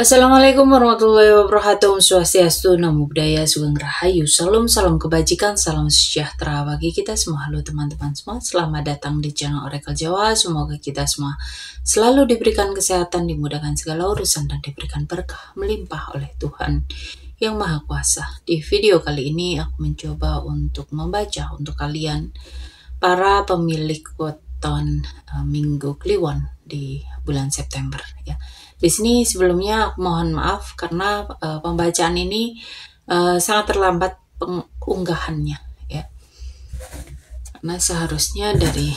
Assalamualaikum warahmatullahi wabarakatuh. Om Swastiastu, Namo Buddhaya, Sugeng Rahayu, salam kebajikan, salam sejahtera bagi kita semua. Halo teman-teman semua, selamat datang di channel Oracle Jawa. Semoga kita semua selalu diberikan kesehatan, dimudahkan segala urusan, dan diberikan berkah melimpah oleh Tuhan Yang Maha Kuasa. Di video kali ini aku mencoba untuk membaca untuk kalian para pemilik weton Minggu Kliwon di bulan September ya. Di sini sebelumnya aku mohon maaf karena pembacaan ini sangat terlambat pengunggahannya ya. Karena seharusnya dari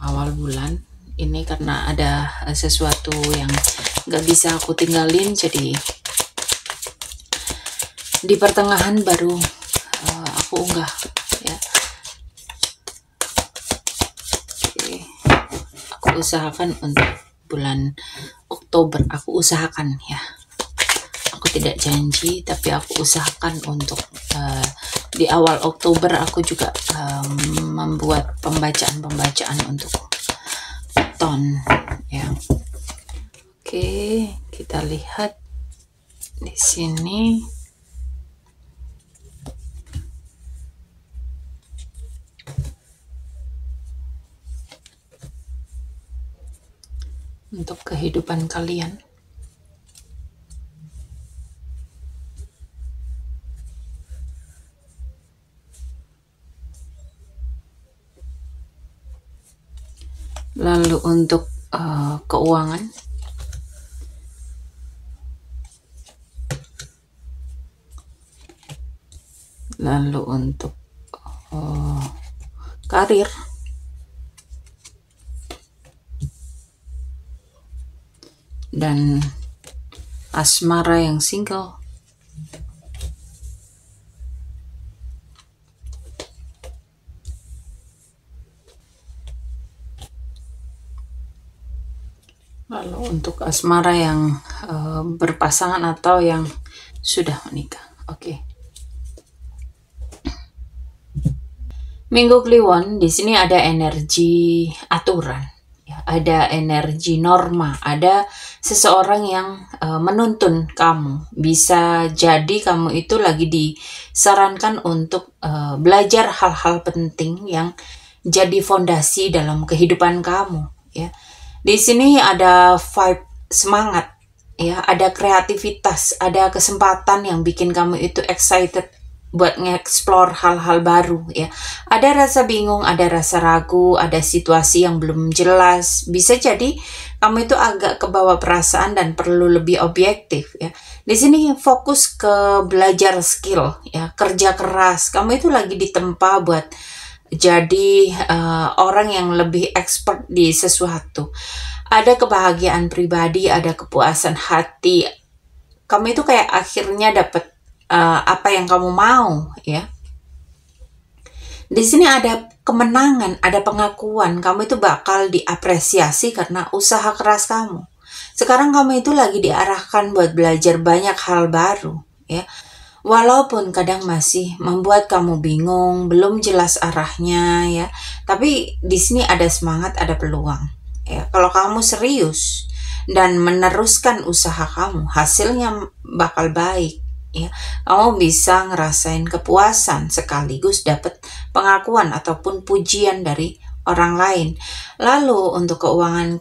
awal bulan ini, karena ada sesuatu yang nggak bisa aku tinggalin, jadi di pertengahan baru aku unggah ya. Oke. Aku usahakan untuk bulan Oktober, aku usahakan ya. Aku tidak janji, tapi aku usahakan untuk di awal Oktober aku juga membuat pembacaan untuk weton ya. Oke, kita lihat di sini. Untuk kehidupan kalian. Lalu untuk keuangan. Lalu untuk karir. Dan asmara yang single. Lalu untuk asmara yang berpasangan atau yang sudah menikah. Oke. Minggu Kliwon di sini ada energi aturan. Ada energi norma, ada seseorang yang menuntun kamu. Bisa jadi kamu itu lagi disarankan untuk belajar hal-hal penting yang jadi fondasi dalam kehidupan kamu ya. Di sini ada vibe semangat ya, ada kreativitas, ada kesempatan yang bikin kamu itu excited buat nge-explore hal-hal baru ya. Ada rasa bingung, ada rasa ragu, ada situasi yang belum jelas. Bisa jadi kamu itu agak kebawa perasaan dan perlu lebih objektif ya. Di sini fokus ke belajar skill ya, kerja keras. Kamu itu lagi ditempa buat jadi orang yang lebih expert di sesuatu. Ada kebahagiaan pribadi, ada kepuasan hati. Kamu itu kayak akhirnya dapat apa yang kamu mau ya. Di sini ada kemenangan, ada pengakuan. Kamu itu bakal diapresiasi karena usaha keras kamu. Sekarang kamu itu lagi diarahkan buat belajar banyak hal baru ya. Walaupun kadang masih membuat kamu bingung, belum jelas arahnya ya. Tapi di sini ada semangat, ada peluang ya. Kalau kamu serius dan meneruskan usaha kamu, hasilnya bakal baik ya. Kamu bisa ngerasain kepuasan sekaligus dapat pengakuan ataupun pujian dari orang lain. Lalu untuk keuangan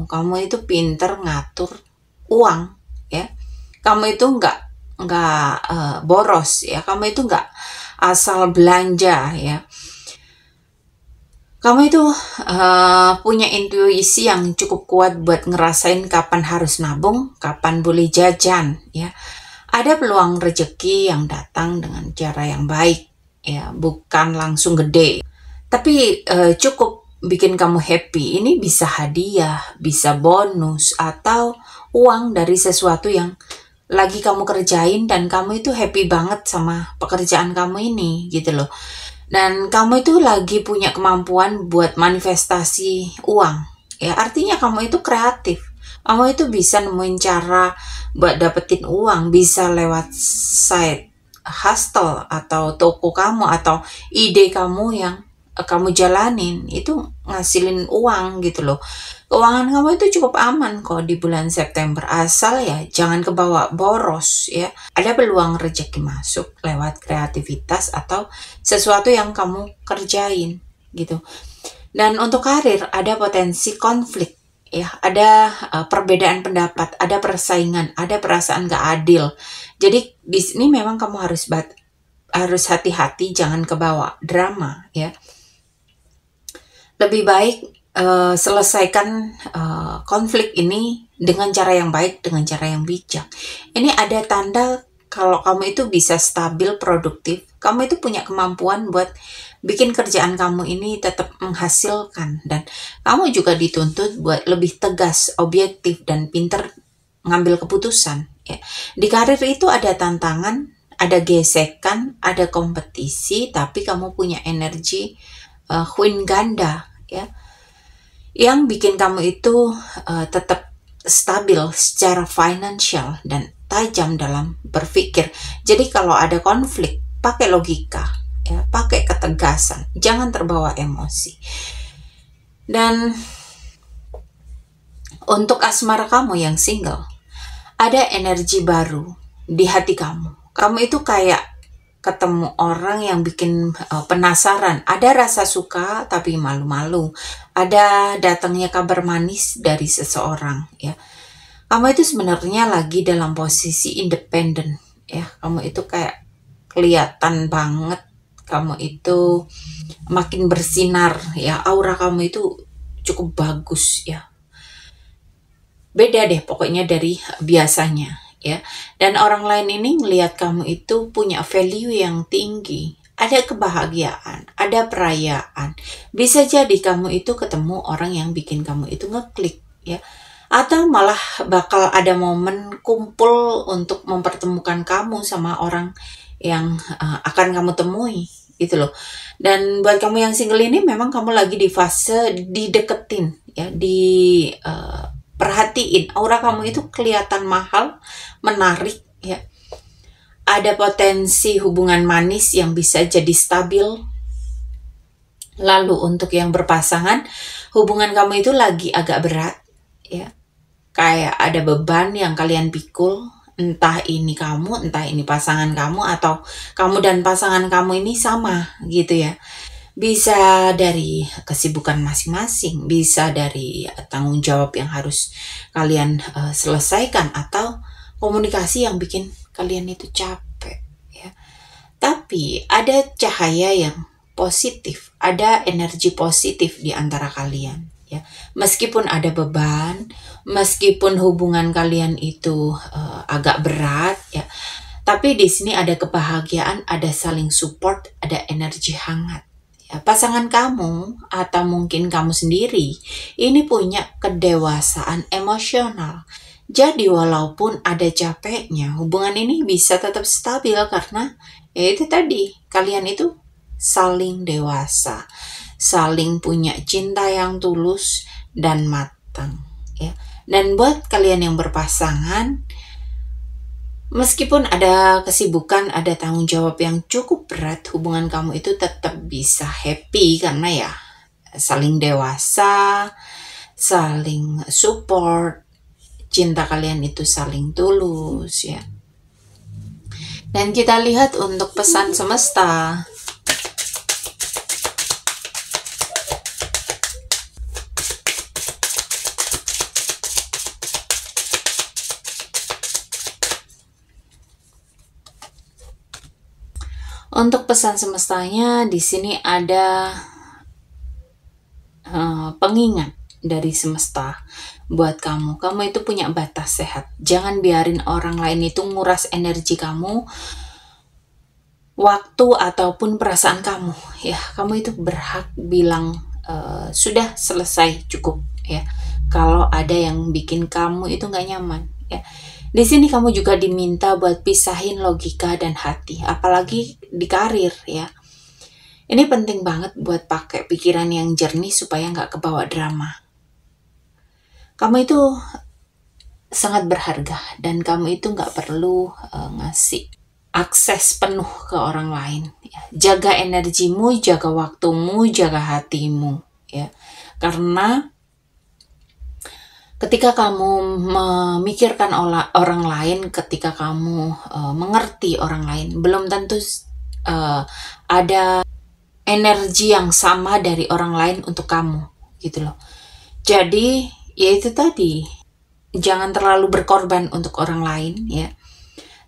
kamu itu pinter ngatur uang ya. Kamu itu nggak boros ya. Kamu itu nggak asal belanja ya. Kamu itu punya intuisi yang cukup kuat buat ngerasain kapan harus nabung, kapan boleh jajan ya. Ada peluang rezeki yang datang dengan cara yang baik ya, bukan langsung gede, tapi cukup bikin kamu happy. Ini bisa hadiah, bisa bonus, atau uang dari sesuatu yang lagi kamu kerjain dan kamu itu happy banget sama pekerjaan kamu ini gitu loh. Dan kamu itu lagi punya kemampuan buat manifestasi uang ya. Artinya kamu itu kreatif. Kamu itu bisa nemuin cara buat dapetin uang, bisa lewat side hustle atau toko kamu atau ide kamu yang kamu jalanin itu ngasilin uang gitu loh. Keuangan kamu itu cukup aman kok di bulan September, asal ya jangan kebawa boros ya. Ada peluang rezeki masuk lewat kreativitas atau sesuatu yang kamu kerjain gitu. Dan untuk karir ada potensi konflik ya, ada perbedaan pendapat, ada persaingan, ada perasaan gak adil. Jadi di sini memang kamu harus hati-hati, jangan kebawa drama ya. Lebih baik selesaikan konflik ini dengan cara yang baik, dengan cara yang bijak. Ini ada tanda kalau kamu itu bisa stabil, produktif, kamu itu punya kemampuan buat bikin kerjaan kamu ini tetap menghasilkan, dan kamu juga dituntut buat lebih tegas, objektif, dan pinter ngambil keputusan. Ya. Di karir itu ada tantangan, ada gesekan, ada kompetisi, tapi kamu punya energi Queen ganda ya, yang bikin kamu itu tetap stabil secara finansial dan tajam dalam berpikir. Jadi kalau ada konflik, pakai logika, ya, pakai ketegasan, jangan terbawa emosi. Dan untuk asmara kamu yang single, ada energi baru di hati kamu. Kamu itu kayak ketemu orang yang bikin penasaran. Ada rasa suka tapi malu-malu. Ada datangnya kabar manis dari seseorang ya. Kamu itu sebenarnya lagi dalam posisi independen ya. Kamu itu kayak kelihatan banget, kamu itu makin bersinar ya. Aura kamu itu cukup bagus ya. Beda deh pokoknya dari biasanya ya. Dan orang lain ini ngelihat kamu itu punya value yang tinggi. Ada kebahagiaan, ada perayaan. Bisa jadi kamu itu ketemu orang yang bikin kamu itu ngeklik ya. Atau malah bakal ada momen kumpul untuk mempertemukan kamu sama orang yang akan kamu temui gitu loh. Dan buat kamu yang single ini memang kamu lagi di fase dideketin ya, perhatiin. Aura kamu itu kelihatan mahal, menarik ya. Ada potensi hubungan manis yang bisa jadi stabil. Lalu untuk yang berpasangan, hubungan kamu itu lagi agak berat ya. Kayak ada beban yang kalian pikul, entah ini kamu, entah ini pasangan kamu, atau kamu dan pasangan kamu ini sama gitu ya. Bisa dari kesibukan masing-masing, bisa dari tanggung jawab yang harus kalian selesaikan, atau komunikasi yang bikin kalian itu capek ya. Tapi ada cahaya yang positif, ada energi positif di antara kalian ya. Meskipun ada beban, meskipun hubungan kalian itu agak berat ya, tapi di sini ada kebahagiaan, ada saling support, ada energi hangat. Ya, pasangan kamu atau mungkin kamu sendiri ini punya kedewasaan emosional. Jadi walaupun ada capeknya, hubungan ini bisa tetap stabil karena ya itu tadi, kalian itu saling dewasa, saling punya cinta yang tulus dan matang ya. Dan buat kalian yang berpasangan, meskipun ada kesibukan, ada tanggung jawab yang cukup berat, hubungan kamu itu tetap bisa happy karena ya saling dewasa, saling support, cinta kalian itu saling tulus ya. Dan kita lihat untuk pesan semesta. Untuk pesan semestanya di sini ada pengingat dari semesta buat kamu. Kamu itu punya batas sehat. Jangan biarin orang lain itu nguras energi kamu, waktu ataupun perasaan kamu. Ya, kamu itu berhak bilang sudah selesai, cukup ya. Kalau ada yang bikin kamu itu nggak nyaman ya. Di sini kamu juga diminta buat pisahin logika dan hati, apalagi di karir ya. Ini penting banget buat pakai pikiran yang jernih supaya nggak kebawa drama. Kamu itu sangat berharga dan kamu itu nggak perlu ngasih akses penuh ke orang lain. Ya. Jaga energimu, jaga waktumu, jaga hatimu. Ya. Karena ketika kamu memikirkan orang lain, ketika kamu mengerti orang lain, belum tentu ada energi yang sama dari orang lain untuk kamu, gitu loh. Jadi, ya itu tadi, jangan terlalu berkorban untuk orang lain, ya.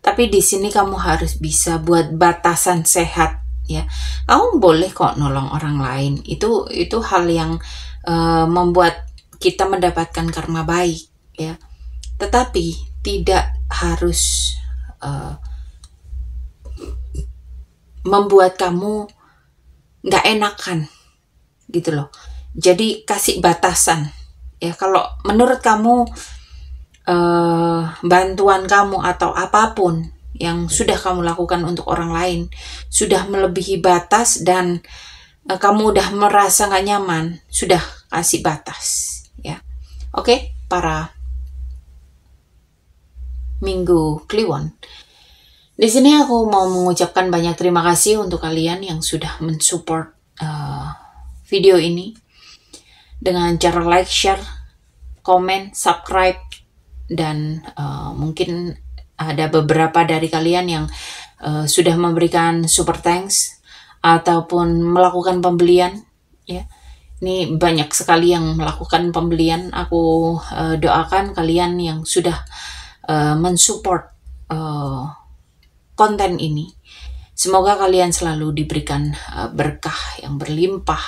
Tapi di sini kamu harus bisa buat batasan sehat, ya. Kamu boleh kok nolong orang lain. Itu hal yang membuat kita mendapatkan karma baik, ya. Tetapi tidak harus membuat kamu nggak enakan, gitu loh. Jadi kasih batasan, ya. Kalau menurut kamu bantuan kamu atau apapun yang sudah kamu lakukan untuk orang lain sudah melebihi batas dan kamu udah merasa nggak nyaman, sudah kasih batas, ya. Oke, para Minggu Kliwon. Di sini aku mau mengucapkan banyak terima kasih untuk kalian yang sudah mensupport video ini dengan cara like, share, komen, subscribe, dan mungkin ada beberapa dari kalian yang sudah memberikan super thanks ataupun melakukan pembelian, ya. Ini banyak sekali yang melakukan pembelian. Aku doakan kalian yang sudah mensupport konten ini, semoga kalian selalu diberikan berkah yang berlimpah,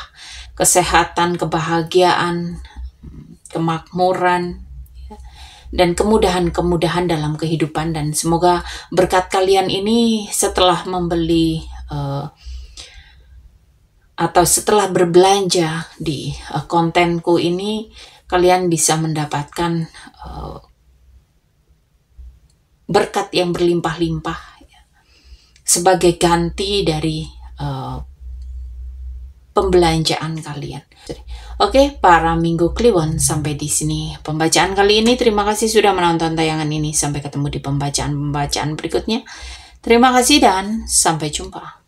kesehatan, kebahagiaan, kemakmuran, dan kemudahan-kemudahan dalam kehidupan. Dan semoga berkat kalian ini setelah membeli atau setelah berbelanja di kontenku ini, kalian bisa mendapatkan berkat yang berlimpah-limpah sebagai ganti dari pembelanjaan kalian. Oke, para Minggu Kliwon, sampai di sini pembacaan kali ini. Terima kasih sudah menonton tayangan ini. Sampai ketemu di pembacaan-pembacaan berikutnya. Terima kasih dan sampai jumpa.